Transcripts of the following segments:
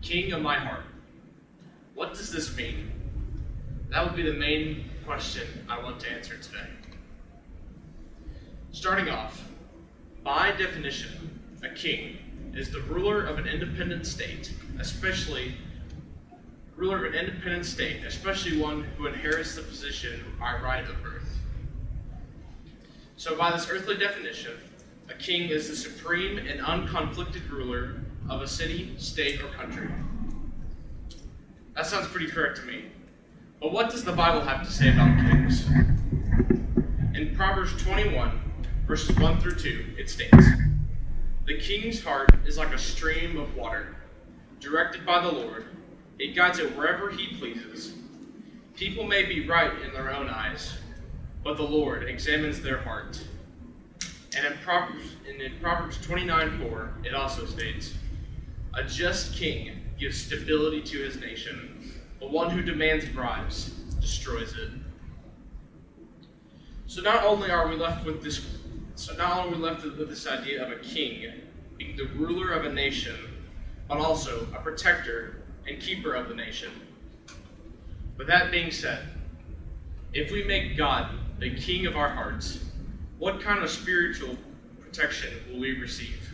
King of my heart. What does this mean? That would be the main question I want to answer today. Starting off, by definition, a king is the ruler of an independent state, especially one who inherits the position by right of birth. So by this earthly definition, a king is the supreme and unconflicted ruler of a city, state, or country. That sounds pretty correct to me. But what does the Bible have to say about kings? In Proverbs 21, verses 1 through 2, it states, "The king's heart is like a stream of water, directed by the Lord. He guides it wherever he pleases. People may be right in their own eyes, but the Lord examines their heart." And in Proverbs 29:4, it also states, "A just king gives stability to his nation, but one who demands bribes destroys it." So not only are we left with this idea of a king being the ruler of a nation, but also a protector and keeper of the nation. With that being said, if we make God the king of our hearts, what kind of spiritual protection will we receive?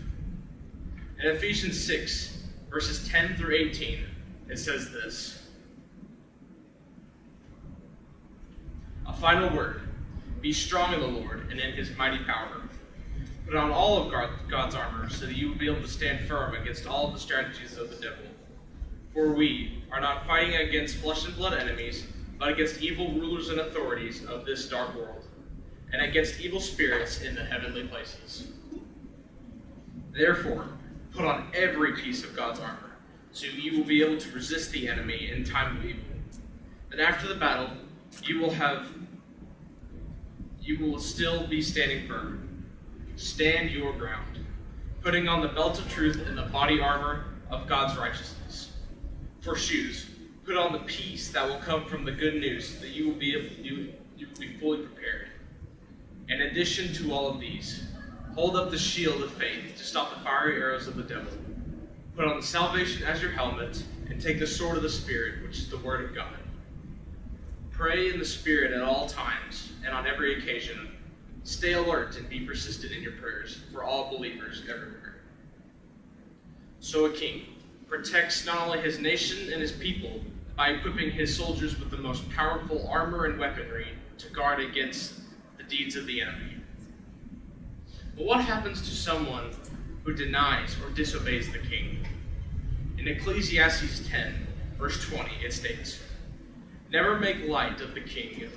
In Ephesians 6, verses 10 through 18, it says this, "A final word, be strong in the Lord and in his mighty power. Put on all of God's armor so that you will be able to stand firm against all the strategies of the devil. For we are not fighting against flesh and blood enemies, but against evil rulers and authorities of this dark world, and against evil spirits in the heavenly places. Therefore, put on every piece of God's armor, so you will be able to resist the enemy in time of evil. And after the battle, you will still be standing firm. Stand your ground, putting on the belt of truth and the body armor of God's righteousness. For shoes, put on the peace that will come from the good news, so that you will be fully prepared. In addition to all of these, hold up the shield of faith to stop the fiery arrows of the devil. Put on salvation as your helmet, and take the sword of the Spirit, which is the word of God. Pray in the Spirit at all times, and on every occasion. Stay alert and be persistent in your prayers for all believers everywhere." So a king protects not only his nation and his people by equipping his soldiers with the most powerful armor and weaponry to guard against the deeds of the enemy. But what happens to someone who denies or disobeys the king? In Ecclesiastes 10, verse 20, it states, "Never make light of the king,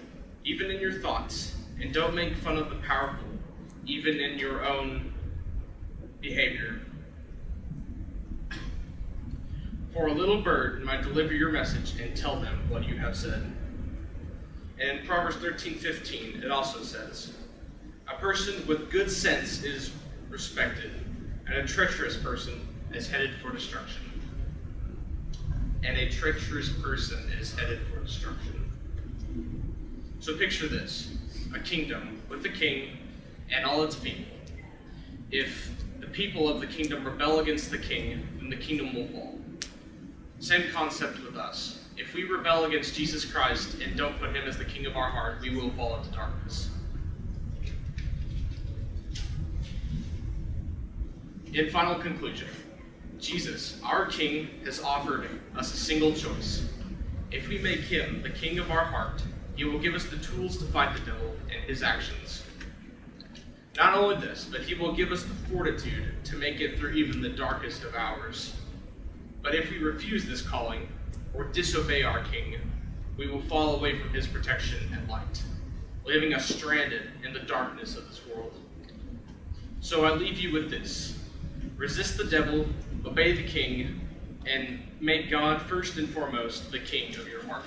even in your thoughts, and don't make fun of the powerful, even in your own behavior. For a little bird might deliver your message and tell them what you have said." And in Proverbs 13:15, it also says, "A person with good sense is respected, and a treacherous person is headed for destruction." And a treacherous person is headed for destruction. So picture this. A kingdom with a king and all its people. If the people of the kingdom rebel against the king, then the kingdom will fall. Same concept with us. If we rebel against Jesus Christ and don't put him as the king of our heart, we will fall into darkness. In final conclusion, Jesus, our King, has offered us a single choice. If we make him the king of our heart, he will give us the tools to fight the devil and his actions. Not only this, but he will give us the fortitude to make it through even the darkest of hours. But if we refuse this calling or disobey our King, we will fall away from his protection and light, leaving us stranded in the darkness of this world. So I leave you with this. Resist the devil, obey the King, and make God first and foremost the king of your heart.